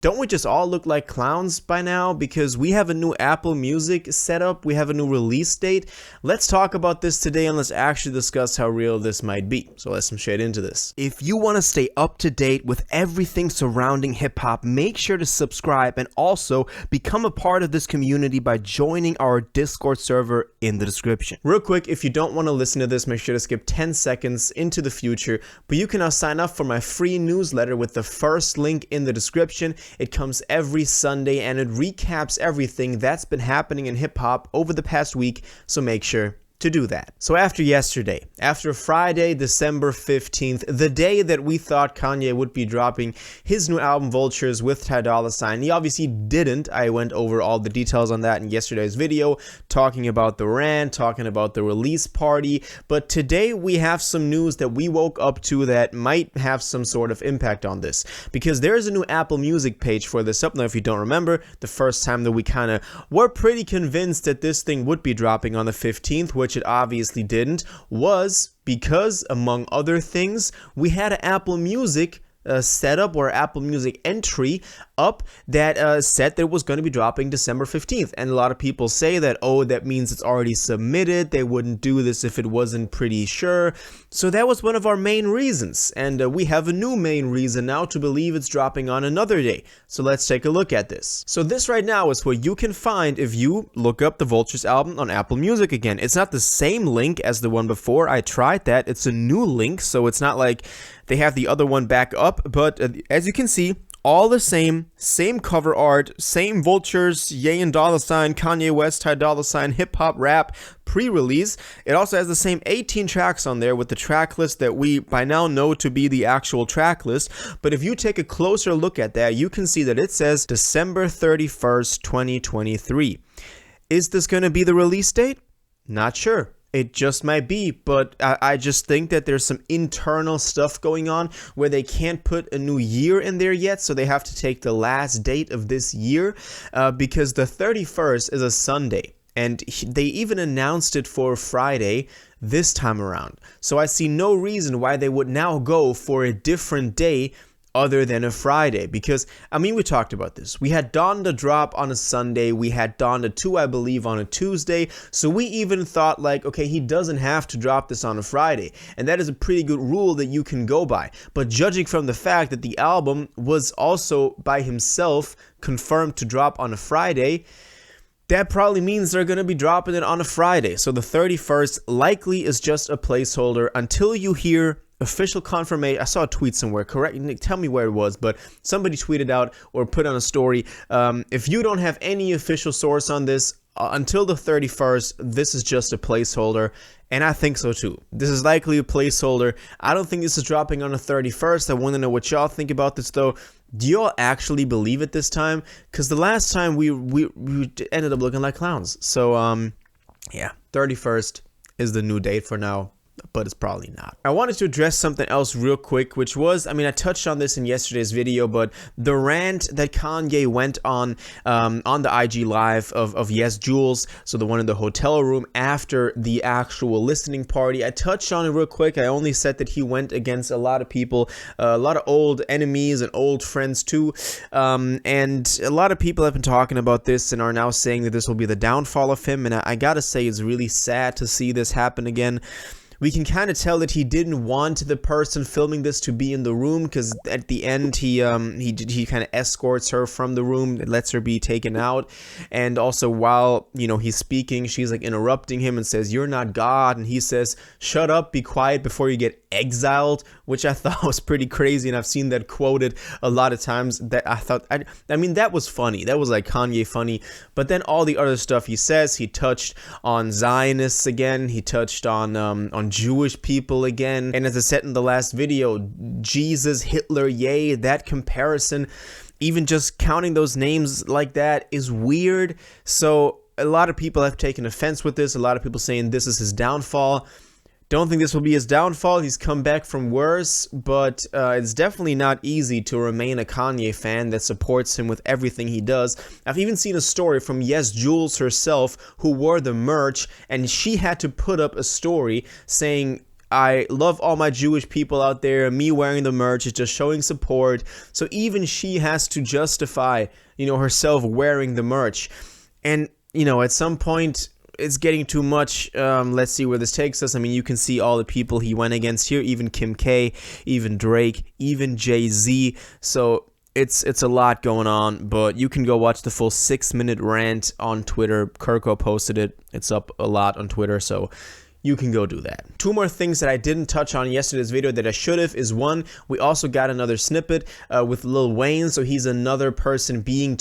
Don't we just all look like clowns by now? Because we have a new Apple Music setup, we have a new release date. Let's talk about this today and let's actually discuss how real this might be. So let's get straight into this. If you want to stay up to date with everything surrounding hip hop, make sure to subscribe and also become a part of this community by joining our Discord server in the description. Real quick, if you don't want to listen to this, make sure to skip 10 seconds into the future, but you can now sign up for my free newsletter with the first link in the description. It comes every Sunday and it recaps everything that's been happening in hip hop over the past week, so make sure to do that. So after yesterday, after Friday, December 15th, the day that we thought Kanye would be dropping his new album Vultures with Ty Dolla, he obviously didn't. I went over all the details on that in yesterday's video, talking about the rant, talking about the release party, but today we have some news that we woke up to that might have some sort of impact on this, because there's a new Apple Music page for this up. Now, if you don't remember, the first time that we kind of were pretty convinced that this thing would be dropping on the 15th, which it obviously didn't, was because, among other things, we had an Apple Music setup or Apple Music entry up that said that it was going to be dropping December 15th. And a lot of people say that, oh, that means it's already submitted. They wouldn't do this if it wasn't pretty sure. So that was one of our main reasons. And we have a new main reason now to believe it's dropping on another day. So let's take a look at this. So this right now is what you can find if you look up the Vultures album on Apple Music again. It's not the same link as the one before. I tried that. It's a new link, so it's not like they have the other one back up, but as you can see, all the same cover art, same Vultures, Ye and Dolla Sign, Kanye West, Ty Dolla Sign, hip hop rap pre-release. It also has the same 18 tracks on there with the track list that we by now know to be the actual track list. But if you take a closer look at that, you can see that it says December 31st, 2023. Is this going to be the release date? Not sure. It just might be, but I just think that there's some internal stuff going on where they can't put a new year in there yet, so they have to take the last date of this year because the 31st is a Sunday, and they even announced it for Friday this time around. So I see no reason why they would now go for a different day other than a Friday, because I mean, we talked about this. We had Donda drop on a Sunday, we had Donda 2 I believe on a Tuesday, so we even thought like, okay, he doesn't have to drop this on a Friday, and that is a pretty good rule that you can go by. But judging from the fact that the album was also by himself confirmed to drop on a Friday, that probably means they're going to be dropping it on a Friday. So the 31st likely is just a placeholder until you hear official confirmation. I saw a tweet somewhere, correct? Tell me where it was, but somebody tweeted out or put on a story, if you don't have any official source on this, until the 31st, this is just a placeholder. And I think so too. This is likely a placeholder. I don't think this is dropping on the 31st. I want to know what y'all think about this though. Do y'all actually believe it this time? Because the last time we ended up looking like clowns. So yeah, 31st is the new date for now, but it's probably not. I wanted to address something else real quick, which was, I mean, I touched on this in yesterday's video, but the rant that Kanye went on the IG live of Yes Jules, so the one in the hotel room after the actual listening party. I touched on it real quick. I only said that he went against a lot of people, a lot of old enemies and old friends too, and a lot of people have been talking about this and are now saying that this will be the downfall of him, and I gotta say it's really sad to see this happen again. We can kind of tell that he didn't want the person filming this to be in the room, because at the end he kind of escorts her from the room, lets her be taken out, and also while, you know, he's speaking, she's like interrupting him and says, "You're not God," and he says, "Shut up, be quiet before you get exiled," which I thought was pretty crazy, and I've seen that quoted a lot of times. That I thought, I mean, that was funny. That was like Kanye funny. But then all the other stuff he says, he touched on Zionists again. He touched on Jewish people again. And as I said in the last video, Jesus, Hitler, yay, that comparison, even just counting those names like that is weird. So a lot of people have taken offense with this. A lot of people saying this is his downfall. Don't think this will be his downfall. He's come back from worse, but it's definitely not easy to remain a Kanye fan that supports him with everything he does. I've even seen a story from Yes Jules herself, who wore the merch, and she had to put up a story saying, I love all my Jewish people out there. Me wearing the merch is just showing support. So even she has to justify, herself wearing the merch. And, at some point, it's getting too much. Let's see where this takes us. I mean, you can see all the people he went against here, even Kim K, even Drake, even Jay-Z. So it's a lot going on, but you can go watch the full 6-minute rant on Twitter. Kirko posted it. It's up a lot on Twitter, so you can go do that. Two more things that I didn't touch on yesterday's video that I should have is, one, we also got another snippet with Lil Wayne, so he's another person being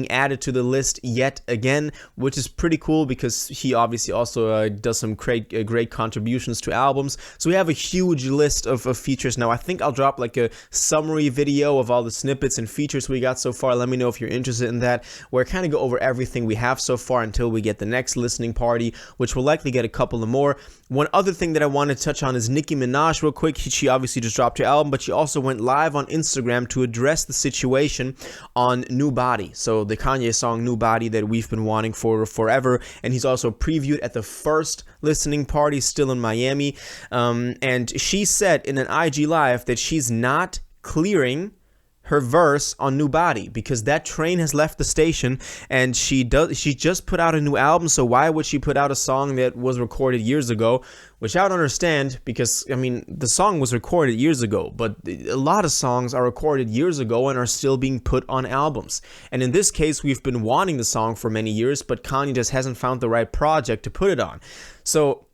added to the list yet again, which is pretty cool because he obviously also does some great contributions to albums. So we have a huge list of features now. I think I'll drop like a summary video of all the snippets and features we got so far. Let me know if you're interested in that, where I kind of go over everything we have so far until we get the next listening party, which will likely get a couple of more. One other thing that I want to touch on is Nicki Minaj real quick. She obviously just dropped her album, but she also went live on Instagram to address the situation on New Body. So the Kanye song New Body that we've been wanting for forever. And he's also previewed at the first listening party still in Miami. And she said in an IG live that she's not clearing her verse on New Body because that train has left the station, and she just put out a new album. So why would she put out a song that was recorded years ago? Which I don't understand, because I mean, the song was recorded years ago, but a lot of songs are recorded years ago and are still being put on albums. And in this case, we've been wanting the song for many years, but Kanye just hasn't found the right project to put it on. So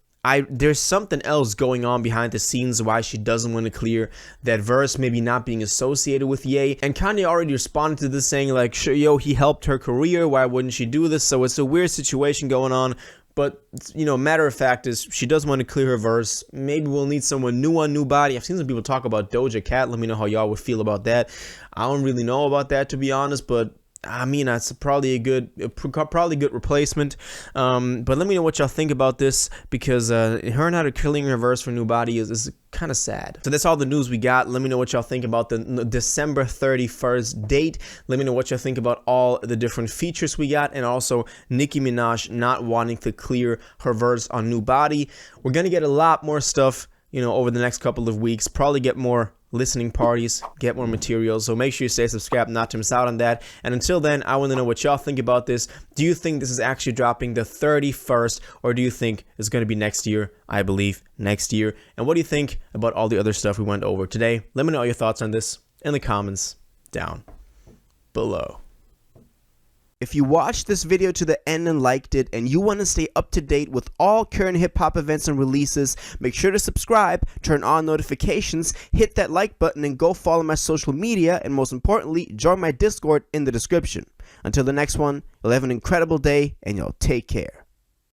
there's something else going on behind the scenes why she doesn't want to clear that verse, maybe not being associated with Ye. And Kanye already responded to this saying like, sure, yo, he helped her career, why wouldn't she do this? So it's a weird situation going on. But, matter of fact is she does want to clear her verse. Maybe we'll need someone new on New Body. I've seen some people talk about Doja Cat. Let me know how y'all would feel about that. I don't really know about that, to be honest, but I mean, that's probably a good replacement. But let me know what y'all think about this, because her not killing her verse for New Body is kind of sad. So that's all the news we got. Let me know what y'all think about the December 31st date. Let me know what y'all think about all the different features we got, and also Nicki Minaj not wanting to clear her verse on New Body. We're gonna get a lot more stuff, over the next couple of weeks. Probably get more listening parties, get more materials, so make sure you stay subscribed not to miss out on that. And until then, I want to know what y'all think about this. Do you think this is actually dropping the 31st, or do you think it's going to be next year? I believe next year. And what do you think about all the other stuff we went over today? Let me know your thoughts on this in the comments down below. If you watched this video to the end and liked it, and you want to stay up to date with all current hip-hop events and releases, make sure to subscribe, turn on notifications, hit that like button, and go follow my social media, and most importantly, join my Discord in the description. Until the next one, you'll have an incredible day, and y'all take care.